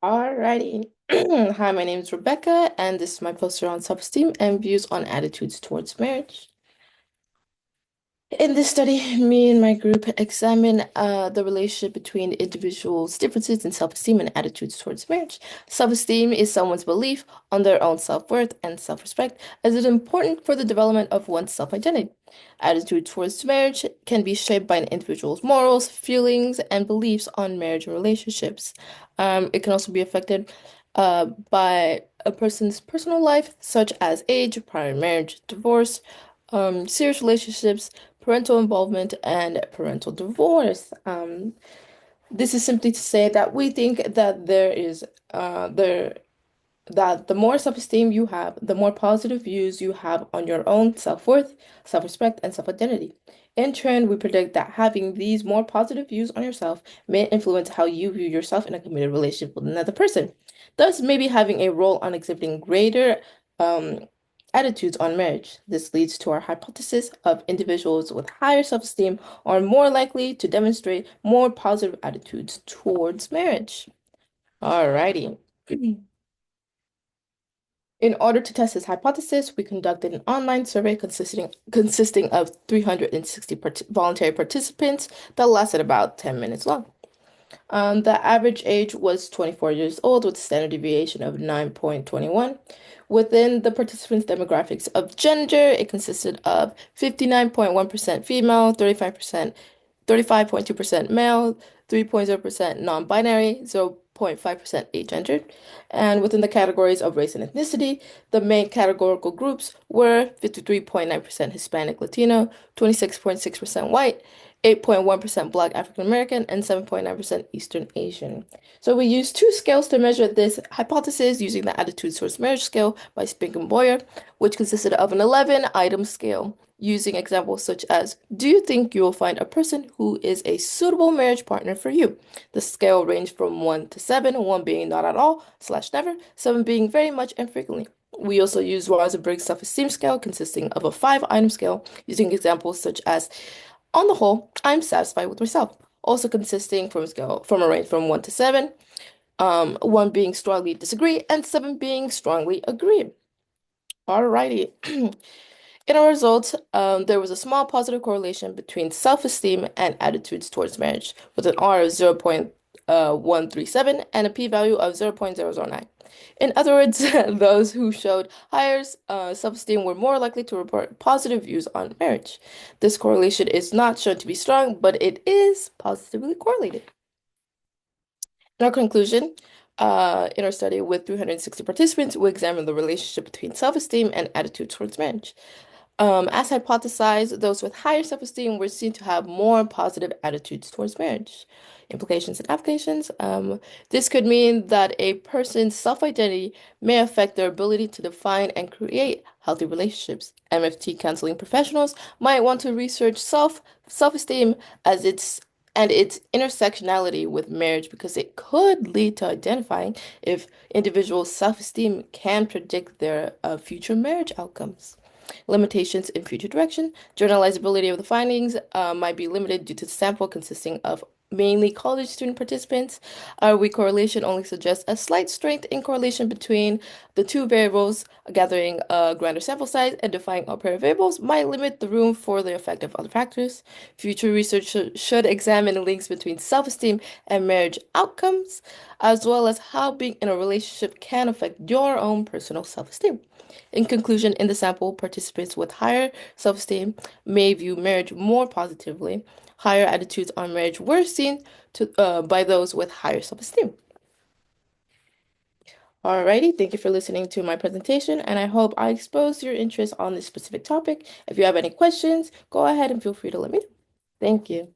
Alrighty. Hi, my name is Rebecca, and this is my poster on self-esteem and views on attitudes towards marriage. In this study, me and my group examine the relationship between individuals' differences in self-esteem and attitudes towards marriage. Self-esteem is someone's belief on their own self-worth and self-respect, as it is important for the development of one's self-identity. Attitude towards marriage can be shaped by an individual's morals, feelings, and beliefs on marriage and relationships. It can also be affected by a person's personal life, such as age, prior marriage, divorce, serious relationships, parental involvement, and parental divorce. This is simply to say that we think that there is there that the more self-esteem you have, the more positive views you have on your own self-worth, self-respect, and self-identity. In turn, we predict that having these more positive views on yourself may influence how you view yourself in a committed relationship with another person. Thus, maybe having a role on exhibiting greater um, attitudes on marriage. This leads to our hypothesis of individuals with higher self-esteem are more likely to demonstrate more positive attitudes towards marriage. Alrighty. In order to test this hypothesis, we conducted an online survey consisting of 360 voluntary participants that lasted about 10 minutes long. The average age was 24 years old with a standard deviation of 9.21. Within the participants' demographics of gender, it consisted of 59.1% female, 35.2% male, 3.0% non-binary, 0.5% agendered. And within the categories of race and ethnicity, the main categorical groups were 53.9% Hispanic Latino, 26.6% white, 8.1% Black African American, and 7.9% Eastern Asian. So we used two scales to measure this hypothesis using the Attitude Towards Marriage scale by Spink and Boyer, which consisted of an 11-item scale using examples such as, do you think you will find a person who is a suitable marriage partner for you? The scale ranged from 1 to 7, 1 being not at all / never, 7 being very much and frequently. We also used Rosberg's self-esteem scale consisting of a 5-item scale using examples such as, on the whole, I'm satisfied with myself. Also consisting from a range from 1 to 7, 1 being strongly disagree and 7 being strongly agree. Alrighty. In our results, there was a small positive correlation between self-esteem and attitudes towards marriage, with an R of 0.137 and a p-value of 0.009. In other words, those who showed higher self-esteem were more likely to report positive views on marriage. This correlation is not shown to be strong, but it is positively correlated. In our conclusion, in our study with 360 participants, we examined the relationship between self-esteem and attitude towards marriage. As hypothesized, those with higher self-esteem were seen to have more positive attitudes towards marriage. Implications and applications. This could mean that a person's self-identity may affect their ability to define and create healthy relationships. MFT counseling professionals might want to research self-esteem as its intersectionality with marriage because it could lead to identifying if individuals' self-esteem can predict their future marriage outcomes. Limitations in future direction. Generalizability of the findings might be limited due to the sample consisting of mainly college student participants. Our weak correlation only suggests a slight strength in correlation between the two variables. Gathering a grander sample size and defining all pair of variables might limit the room for the effect of other factors. Future research should examine links between self-esteem and marriage outcomes, as well as how being in a relationship can affect your own personal self-esteem. In conclusion, in the sample, participants with higher self-esteem may view marriage more positively. Higher attitudes on marriage were seen by those with higher self-esteem. Alrighty, thank you for listening to my presentation, and I hope I exposed your interest on this specific topic. If you have any questions, go ahead and feel free to let me know. Thank you.